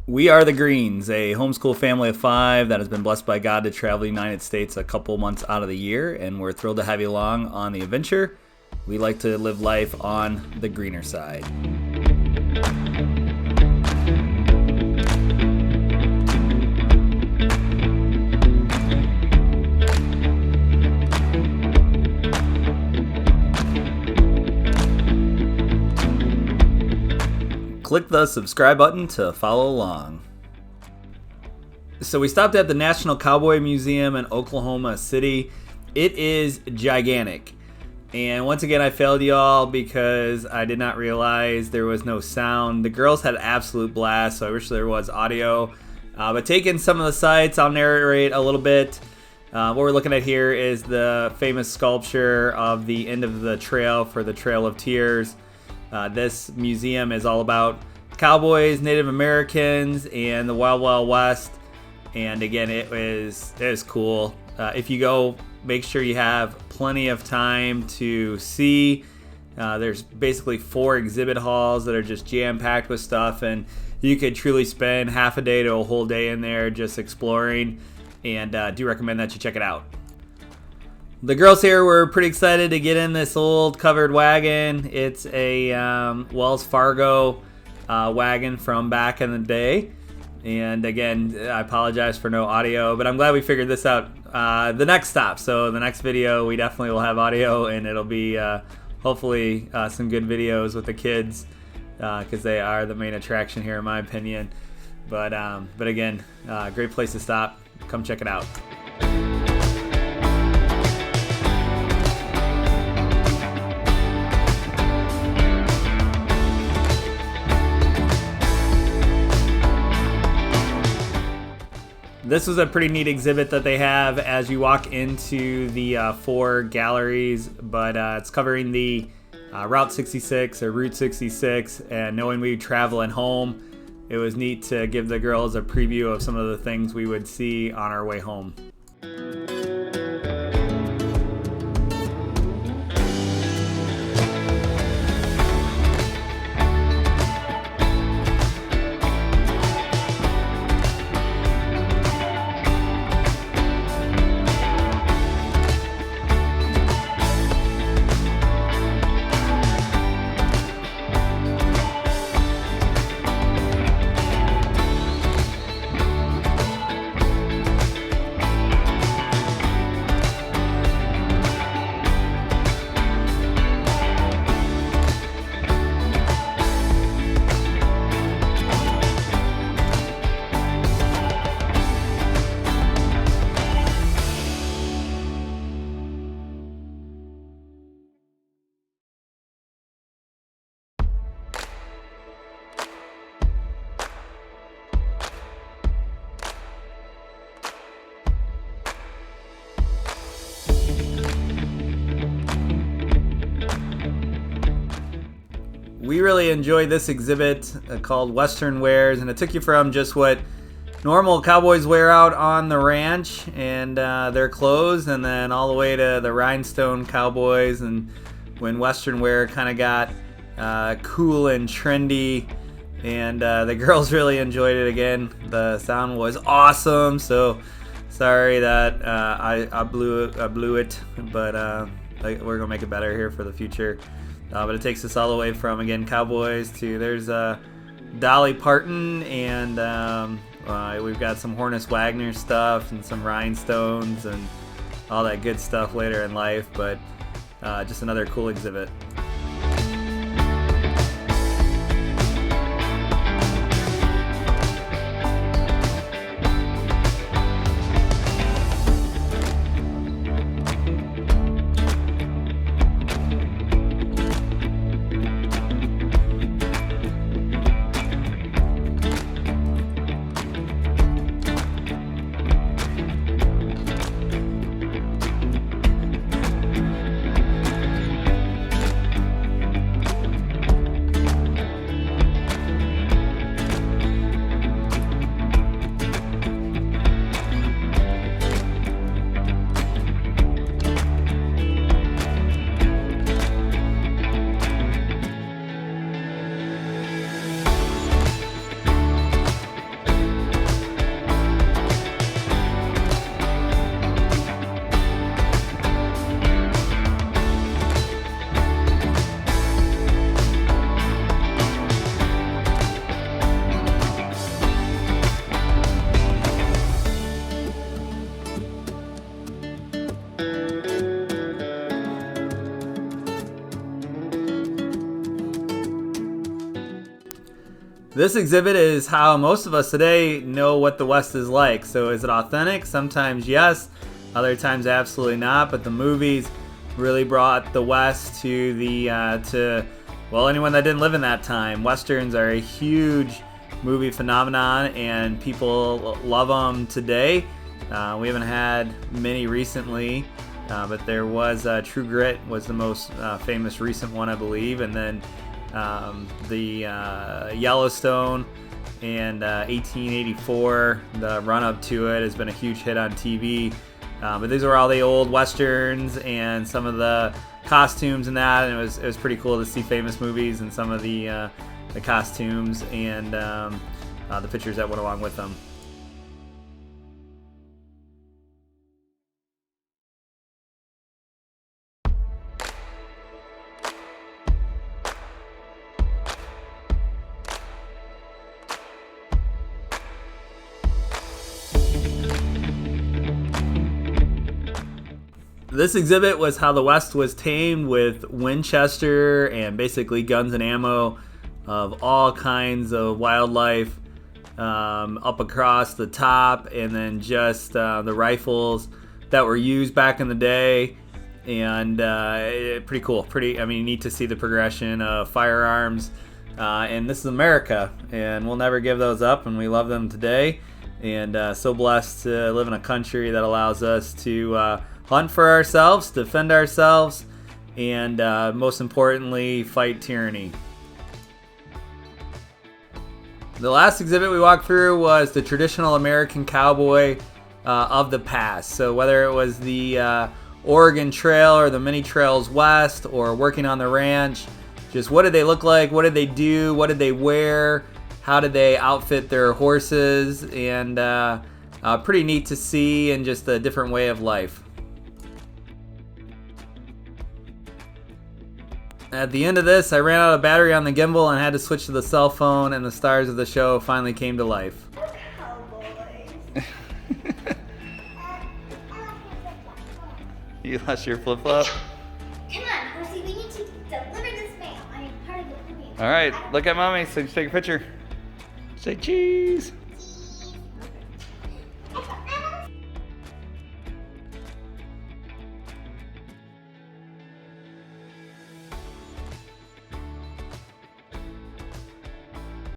We are the Greens, a homeschool family of 5 that has been blessed by God to travel the United States a couple months out of the year, and we're thrilled to have you along on the adventure. We like to live life on the greener side. Click the subscribe button to follow along. So we stopped at the National Cowboy Museum in Oklahoma City. It is gigantic. And once again, I failed y'all because I did not realize there was no sound. The girls had an absolute blast, so I wish there was audio. But taking some of the sights, I'll narrate a little bit. What we're looking at here is the famous sculpture of the end of the trail for the Trail of Tears. This museum is all about cowboys, Native Americans, and the Wild Wild West. And again, it is cool. If you go, make sure you have plenty of time to see. There's basically 4 exhibit halls that are just jam-packed with stuff, and you could truly spend half a day to a whole day in there just exploring, and do recommend that you check it out. The girls here were pretty excited to get in this old covered wagon. It's a Wells Fargo wagon from back in the day. And again, I apologize for no audio, but I'm glad we figured this out. The next stop, so the next video, we definitely will have audio, and it'll be hopefully some good videos with the kids, because they are the main attraction here in my opinion. But again, great place to stop. Come check it out. This was a pretty neat exhibit that they have as you walk into the 4 galleries, but it's covering the Route 66 or Route 66, and knowing we traveling home, it was neat to give the girls a preview of some of the things we would see on our way home. We really enjoyed this exhibit called Western Wares, and it took you from just what normal cowboys wear out on the ranch and their clothes, and then all the way to the rhinestone cowboys, and when Western wear kind of got cool and trendy, and the girls really enjoyed it. Again, the sound was awesome, so sorry that I blew it, but we're gonna make it better here for the future. But it takes us all the way from, again, cowboys to there's Dolly Parton, and we've got some Hornus Wagner stuff and some rhinestones and all that good stuff later in life, but just another cool exhibit. This exhibit is how most of us today know what the West is like. So is it authentic? Sometimes yes, other times absolutely not. But the movies really brought the West to anyone that didn't live in that time. Westerns are a huge movie phenomenon, and people love them today. We haven't had many recently, but there was True Grit was the most famous recent one, I believe, and then the Yellowstone and 1884, the run-up to it, has been a huge hit on TV. But these were all the old westerns and some of the costumes and that, and it was pretty cool to see famous movies and some of the costumes and the pictures that went along with them. This exhibit was how the West was tamed with Winchester and basically guns and ammo of all kinds of wildlife up across the top, and then just the rifles that were used back in the day. And pretty cool. Neat to see the progression of firearms. And this is America, and we'll never give those up, and we love them today. And so blessed to live in a country that allows us to hunt for ourselves, defend ourselves, and most importantly, fight tyranny. The last exhibit we walked through was the traditional American cowboy of the past. So whether it was the Oregon Trail or the many trails west, or working on the ranch, just what did they look like, what did they do, what did they wear, how did they outfit their horses, and pretty neat to see, and just a different way of life. At the end of this, I ran out of battery on the gimbal and had to switch to the cell phone, and the stars of the show finally came to life. Cowboys. You lost your flip-flop? Come on, Horsey, we need to deliver this mail. I am part of the movie. All right, look at mommy so you can take a picture. Say cheese.